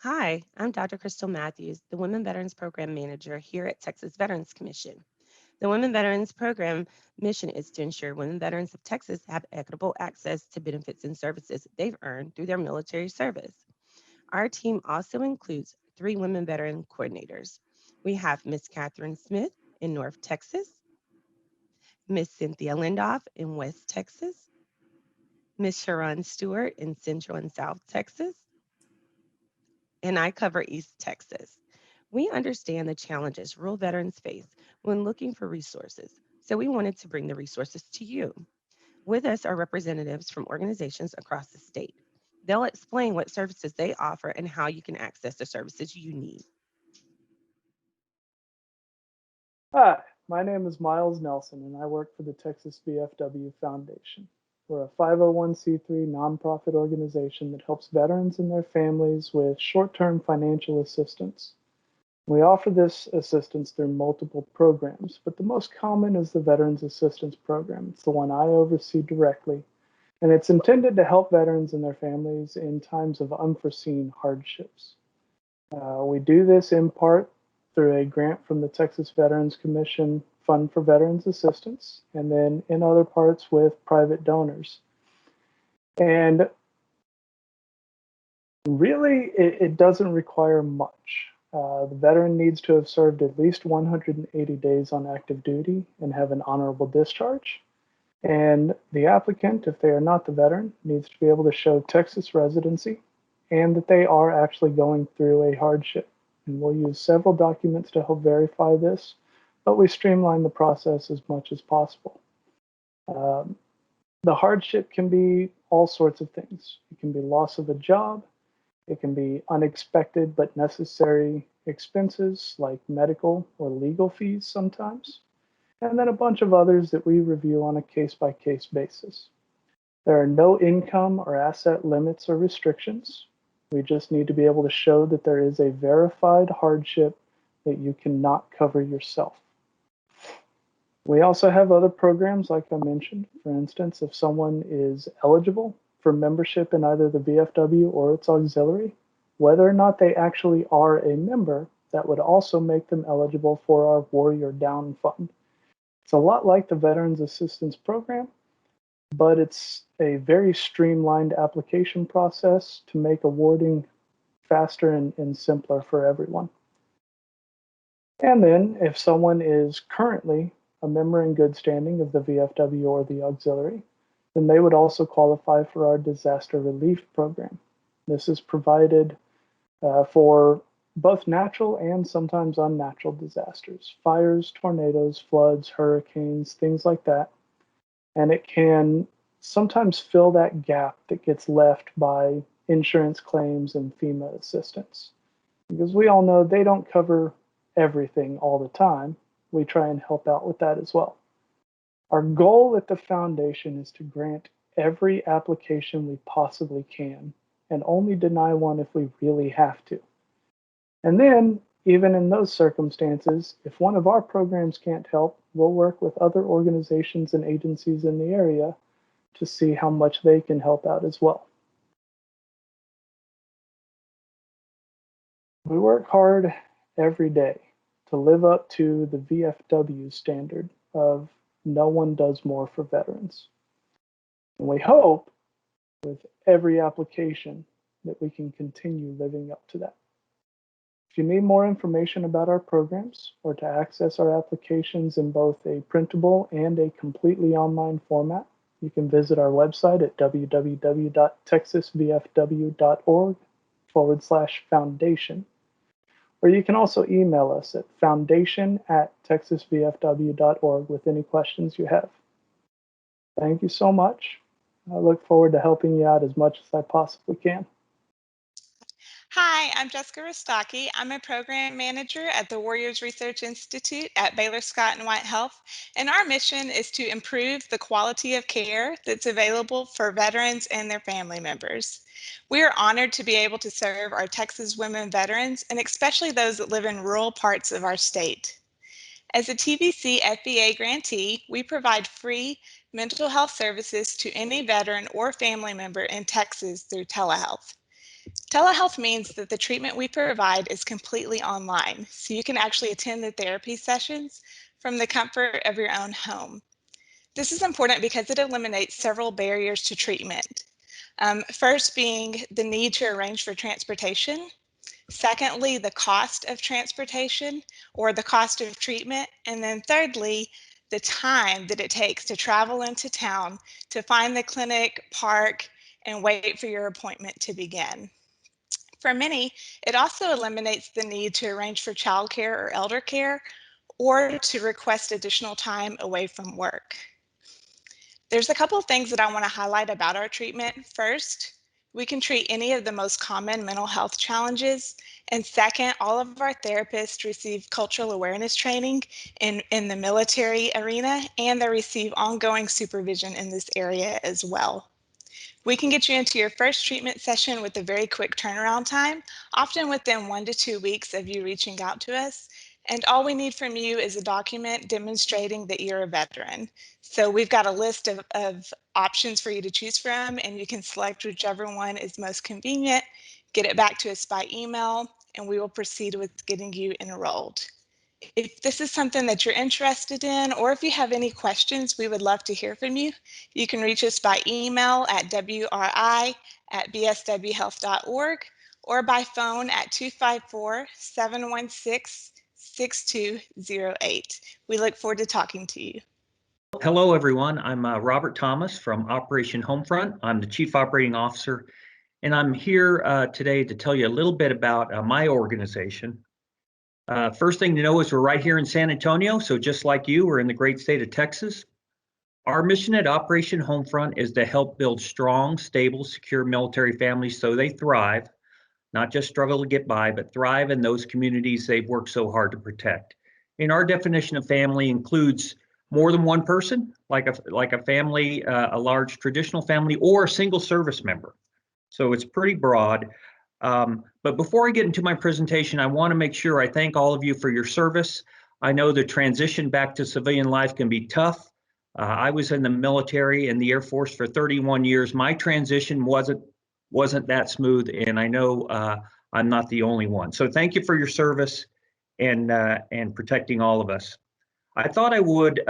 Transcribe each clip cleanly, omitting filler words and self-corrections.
Hi, I'm Dr. Crystal Matthews, the Women Veterans Program Manager here at Texas Veterans Commission. The Women Veterans Program mission is to ensure women veterans of Texas have equitable access to benefits and services they've earned through their military service. Our team also includes 3 women veteran coordinators. We have Miss Catherine Smith in North Texas, Miss Cynthia Lindoff in West Texas, Miss Sharon Stewart in Central and South Texas, and I cover East Texas. We understand the challenges rural veterans face when looking for resources, so we wanted to bring the resources to you. With us are representatives from organizations across the state. They'll explain what services they offer and how you can access the services you need. Hi, my name is Miles Nelson, and I work for the Texas Bfw Foundation. We're a 501c3 nonprofit organization that helps veterans and their families with short-term financial assistance. We offer this assistance through multiple programs, but the most common is the Veterans Assistance Program. It's the one I oversee directly, and it's intended to help veterans and their families in times of unforeseen hardships. We do this in part through a grant from the Texas Veterans Commission Fund for Veterans Assistance, and then in other parts with private donors. And really, it doesn't require much. The veteran needs to have served at least 180 days on active duty and have an honorable discharge. And the applicant, if they are not the veteran, needs to be able to show Texas residency and that they are actually going through a hardship. And we'll use several documents to help verify this, but we streamline the process as much as possible. Um, the hardship can be all sorts of things. It can be loss of a job, it can be unexpected but necessary expenses like medical or legal fees sometimes, and then a bunch of others that we review on a case by case basis. There are no income or asset limits or restrictions. We just need to be able to show that there is a verified hardship that you cannot cover yourself. We also have other programs, like I mentioned. For instance, if someone is eligible for membership in either the VFW or its auxiliary, whether or not they actually are a member, that would also make them eligible for our Warrior Down Fund. It's a lot like the Veterans Assistance Program, but it's a very streamlined application process to make awarding faster and simpler for everyone. And then if someone is currently a member in good standing of the VFW or the auxiliary, then they would also qualify for our disaster relief program. This is provided for both natural and sometimes unnatural disasters, fires, tornadoes, floods, hurricanes, things like that. And it can sometimes fill that gap that gets left by insurance claims and FEMA assistance. Because we all know they don't cover everything all the time. We try and help out with that as well. Our goal at the foundation is to grant every application we possibly can and only deny one if we really have to. And then, even in those circumstances, if one of our programs can't help, we'll work with other organizations and agencies in the area to see how much they can help out as well. We work hard every day to live up to the VFW standard of no one does more for veterans. And we hope with every application that we can continue living up to that. If you need more information about our programs or to access our applications in both a printable and a completely online format, you can visit our website at www.texasvfw.org/foundation. Or you can also email us at foundation@texasvfw.org with any questions you have. Thank you so much. I look forward to helping you out as much as I possibly can. Hi, I'm Jessica Rostaki. I'm a program manager at the Warriors Research Institute at Baylor Scott and White Health, and our mission is to improve the quality of care that's available for veterans and their family members. We are honored to be able to serve our Texas women veterans, and especially those that live in rural parts of our state. As a TVC FVA grantee, we provide free mental health services to any veteran or family member in Texas through telehealth. Telehealth means that the treatment we provide is completely online, so you can actually attend the therapy sessions from the comfort of your own home. This is important because it eliminates several barriers to treatment. First being the need to arrange for transportation. Secondly, the cost of transportation or the cost of treatment. And then thirdly, the time that it takes to travel into town to find the clinic, park, and wait for your appointment to begin. For many, it also eliminates the need to arrange for childcare or elder care or to request additional time away from work. There's a couple of things that I want to highlight about our treatment. First, we can treat any of the most common mental health challenges. And second, all of our therapists receive cultural awareness training in the military arena, and they receive ongoing supervision in this area as well. We can get you into your first treatment session with a very quick turnaround time, often within 1 to 2 weeks of you reaching out to us. And all we need from you is a document demonstrating that you're a veteran. So we've got a list of options for you to choose from, and you can select whichever one is most convenient, get it back to us by email, and we will proceed with getting you enrolled. If this is something that you're interested in, or if you have any questions, we would love to hear from you. You can reach us by email at wri@bswhealth.org or by phone at 254-716-6208. We look forward to talking to you. Hello, everyone. I'm Robert Thomas from Operation Homefront. I'm the Chief Operating Officer, and I'm here today to tell you a little bit about my organization. First thing to know is we're right here in San Antonio, so just like you, we're in the great state of Texas. Our mission at Operation Homefront is to help build strong, stable, secure military families so they thrive, not just struggle to get by, but thrive in those communities they've worked so hard to protect. And our definition of family includes more than one person, like a family, a large traditional family, or a single service member. So it's pretty broad. But before I get into my presentation, I want to make sure I thank all of you for your service. I know the transition back to civilian life can be tough. I was in the military and the Air Force for 31 years. My transition wasn't that smooth, and I know I'm not the only one. So thank you for your service and protecting all of us. I thought I would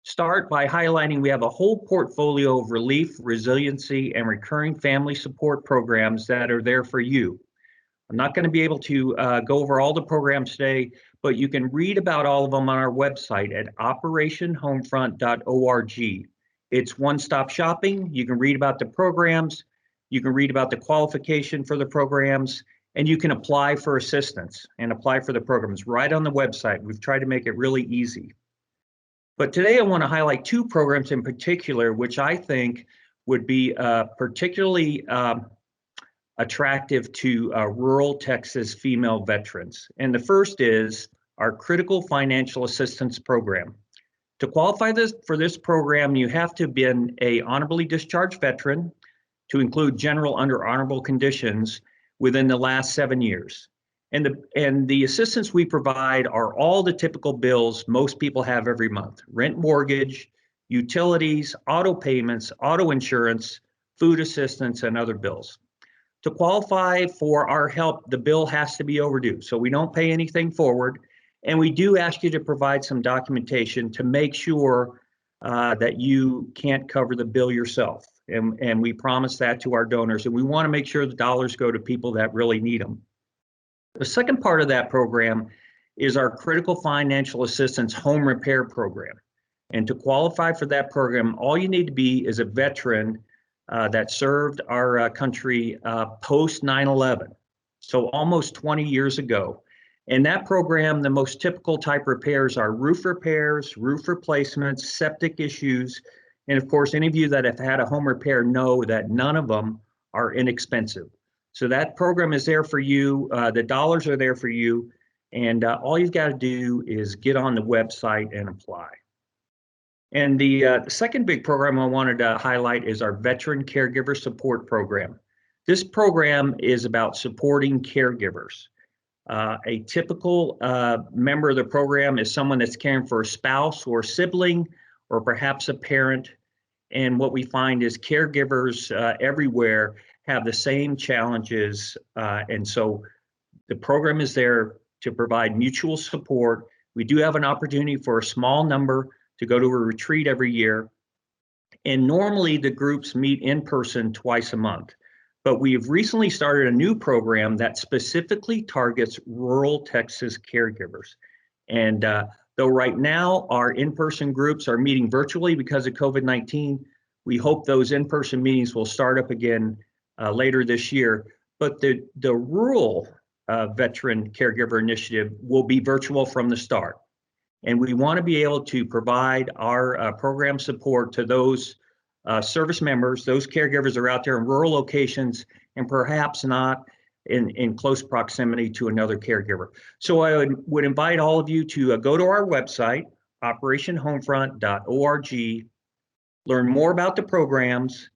start by highlighting we have a whole portfolio of relief, resiliency, and recurring family support programs that are there for you. I'm not going to be able to go over all the programs today, but you can read about all of them on our website at operationhomefront.org. It's one-stop shopping. You can read about the programs, you can read about the qualification for the programs, and you can apply for assistance and apply for the programs right on the website. We've tried to make it really easy. But today I want to highlight two programs in particular, which I think would be particularly attractive to rural Texas female veterans. And the first is our Critical Financial Assistance Program. To qualify for this program, you have to have been an honorably discharged veteran, to include general under honorable conditions, within the last 7 years. And the assistance we provide are all the typical bills most people have every month: rent, mortgage, utilities, auto payments, auto insurance, food assistance, and other bills. To qualify for our help, the bill has to be overdue, so we don't pay anything forward. And we do ask you to provide some documentation to make sure that you can't cover the bill yourself. And we promise that to our donors, and we want to make sure the dollars go to people that really need them. The second part of that program is our Critical Financial Assistance Home Repair Program. And to qualify for that program, all you need to be is a veteran that served our country post 9/11, so almost 20 years ago. And that program, the most typical type repairs are roof repairs, roof replacements, septic issues, and of course, any of you that have had a home repair know that none of them are inexpensive. So that program is there for you. The dollars are there for you. And all you've got to do is get on the website and apply. And the second big program I wanted to highlight is our Veteran Caregiver Support Program. This program is about supporting caregivers. A typical member of the program is someone that's caring for a spouse or sibling, or perhaps a parent. And what we find is caregivers everywhere have the same challenges. And so the program is there to provide mutual support. We do have an opportunity for a small number to go to a retreat every year. And normally the groups meet in person twice a month. But we have recently started a new program that specifically targets rural Texas caregivers. And though right now our in-person groups are meeting virtually because of COVID-19, we hope those in-person meetings will start up again later this year. But the rural veteran caregiver initiative will be virtual from the start. And we want to be able to provide our program support to those service members, those caregivers are out there in rural locations and perhaps not in close proximity to another caregiver. So I would invite all of you to go to our website, operationhomefront.org, learn more about the programs,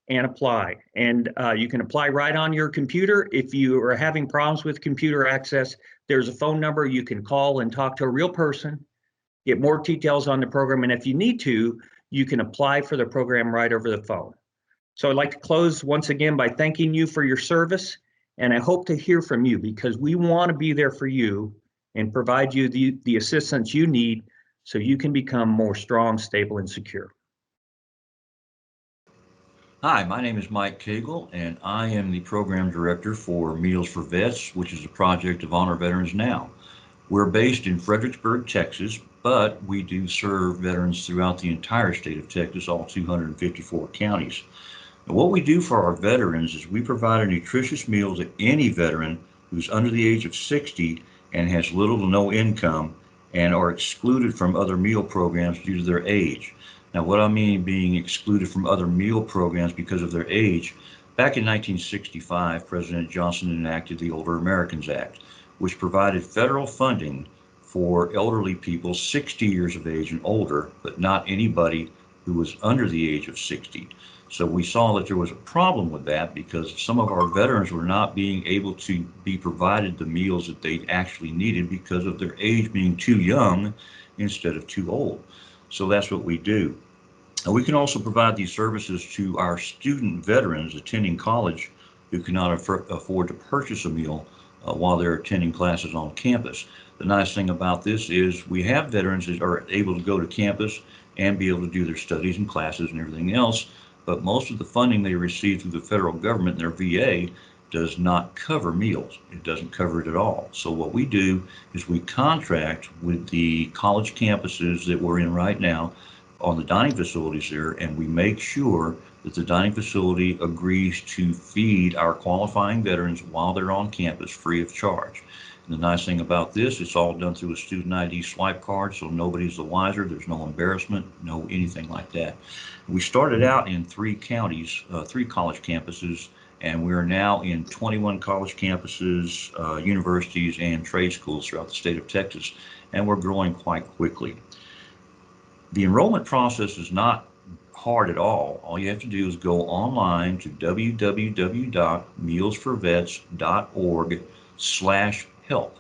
and apply. And you can apply right on your computer. If you are having problems with computer access, there's a phone number you can call and talk to a real person, get more details on the program. And if you need to, you can apply for the program right over the phone. So I'd like to close once again by thanking you for your service. And I hope to hear from you because we want to be there for you and provide you the assistance you need so you can become more strong, stable, and secure. Hi, my name is Mike Cagle, and I am the program director for Meals for Vets, which is a project of Honor Veterans Now. We're based in Fredericksburg, Texas, but we do serve veterans throughout the entire state of Texas, all 254 counties. And what we do for our veterans is we provide a nutritious meal to any veteran who's under the age of 60 and has little to no income and are excluded from other meal programs due to their age. Now, what I mean being excluded from other meal programs because of their age, back in 1965, President Johnson enacted the Older Americans Act, which provided federal funding for elderly people 60 years of age and older, but not anybody who was under the age of 60. So we saw that there was a problem with that because some of our veterans were not being able to be provided the meals that they actually needed because of their age being too young instead of too old. So that's what we do. And we can also provide these services to our student veterans attending college who cannot afford to purchase a meal while they're attending classes on campus. The nice thing about this is we have veterans that are able to go to campus and be able to do their studies and classes and everything else, but most of the funding they receive through the federal government and their VA does not cover meals. It doesn't cover it at all. So what we do is we contract with the college campuses that we're in right now on the dining facilities there, and we make sure that the dining facility agrees to feed our qualifying veterans while they're on campus free of charge. And the nice thing about this, it's all done through a student ID swipe card, so nobody's the wiser. There's no embarrassment, no anything like that. We started out in 3 counties, 3 college campuses, and we're now in 21 college campuses, universities, and trade schools throughout the state of Texas, and we're growing quite quickly. The enrollment process is not hard at all. All you have to do is go online to www.mealsforvets.org/help.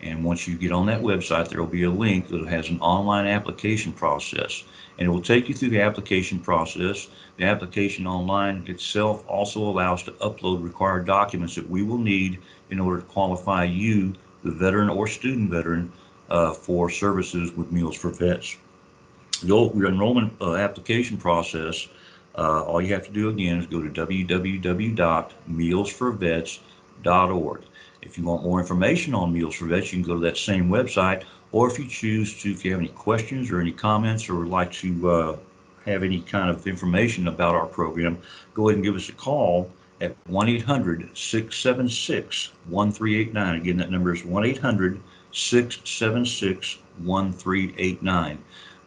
And once you get on that website, there will be a link that has an online application process. And it will take you through the application process. The application online itself also allows to upload required documents that we will need in order to qualify you, the veteran or student veteran, for services with Meals for Vets. Your enrollment application process, all you have to do again is go to www.mealsforvets.org. If you want more information on Meals for Vets, you can go to that same website, or if you choose to, if you have any questions or any comments or would like to have any kind of information about our program, go ahead and give us a call at 1-800-676-1389. Again, that number is 1-800-676-1389.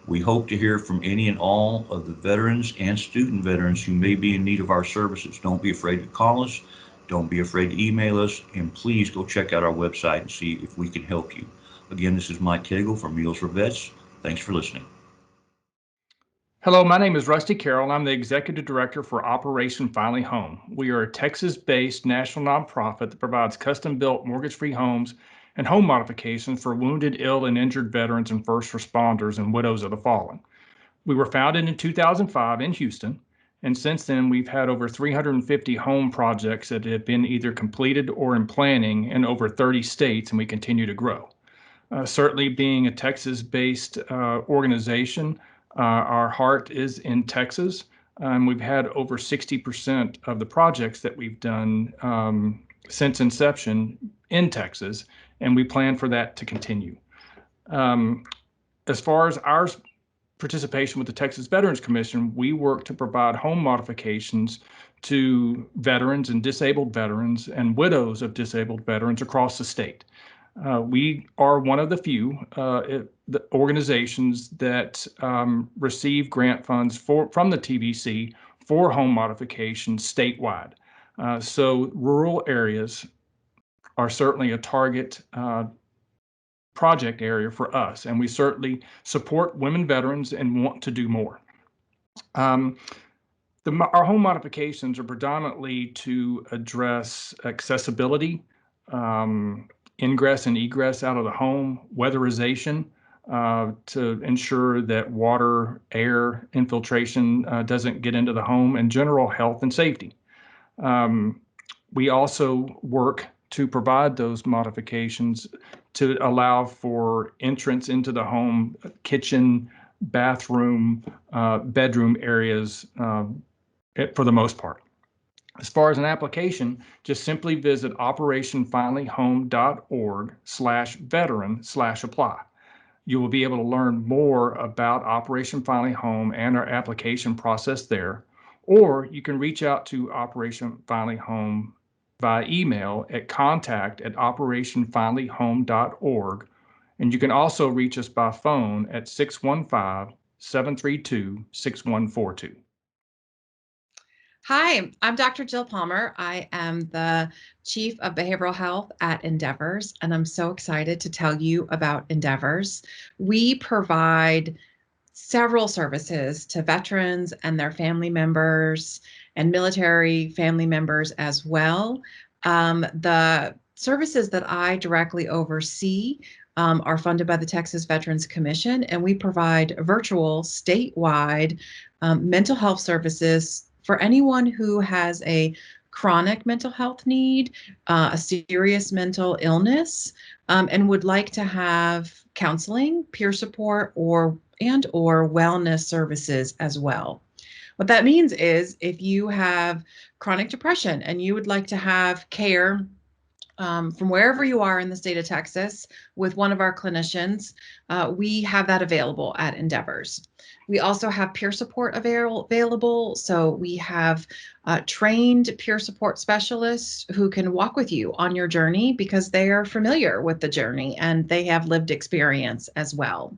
We hope to hear from any and all of the veterans and student veterans who may be in need of our services. Don't be afraid to call us. Don't be afraid to email us. And please go check out our website and see if we can help you. Again, this is Mike Cagle from Meals for Vets. Thanks for listening. Hello, my name is Rusty Carroll, and I'm the Executive Director for Operation Finally Home. We are a Texas-based national nonprofit that provides custom-built mortgage-free homes and home modifications for wounded, ill, and injured veterans and first responders and widows of the fallen. We were founded in 2005 in Houston, And since then, we've had over 350 home projects that have been either completed or in planning in over 30 states, and we continue to grow. Certainly being a Texas-based organization, our heart is in Texas. We've had over 60% of the projects that we've done since inception in Texas, and we plan for that to continue. As far as our participation with the Texas Veterans Commission, we work to provide home modifications to veterans and disabled veterans and widows of disabled veterans across the state. We are one of the few the organizations that receive grant funds from the TVC for home modifications statewide. So rural areas are certainly a target project area for us, and we certainly support women veterans and want to do more. Our home modifications are predominantly to address accessibility, ingress and egress out of the home, weatherization, to ensure that water, air infiltration doesn't get into the home, and general health and safety. We also work to provide those modifications to allow for entrance into the home, kitchen, bathroom, bedroom areas for the most part. As far as an application, just simply visit operationfinallyhome.org/veteran/apply. You will be able to learn more about Operation Finally Home and our application process there, or you can reach out to Operation Finally Home via email at contact@operationfinallyhome.org, and you can also reach us by phone at 615-732-6142. Hi, I'm Dr. Jill Palmer. I am the Chief of Behavioral Health at Endeavors, and I'm so excited to tell you about Endeavors. We provide several services to veterans and their family members and military family members as well. The services that I directly oversee are funded by the Texas Veterans Commission, and we provide virtual statewide mental health services for anyone who has a chronic mental health need, a serious mental illness, and would like to have counseling, peer support, or wellness services as well. What that means is if you have chronic depression and you would like to have care from wherever you are in the state of Texas with one of our clinicians, we have that available at Endeavors. We also have peer support available. So we have trained peer support specialists who can walk with you on your journey because they are familiar with the journey and they have lived experience as well.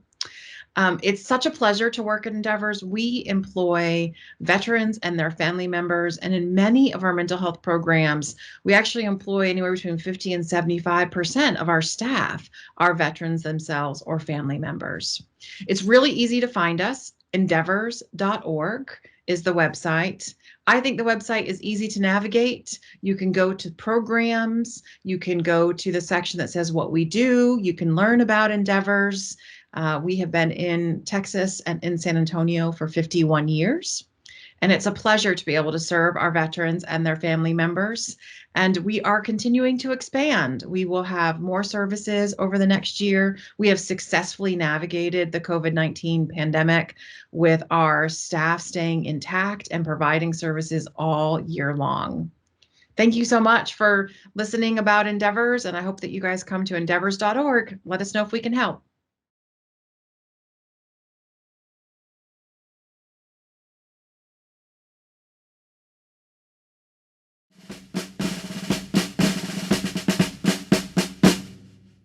It's such a pleasure to work at Endeavors. We employ veterans and their family members, and in many of our mental health programs, we actually employ anywhere between 50 and 75% of our staff are veterans themselves or family members. It's really easy to find us. Endeavors.org is the website. I think the website is easy to navigate. You can go to programs. You can go to the section that says what we do. You can learn about Endeavors. We have been in Texas and in San Antonio for 51 years, and it's a pleasure to be able to serve our veterans and their family members. And we are continuing to expand. We will have more services over the next year. We have successfully navigated the COVID-19 pandemic with our staff staying intact and providing services all year long. Thank you so much for listening about Endeavors, and I hope that you guys come to endeavors.org. Let us know if we can help.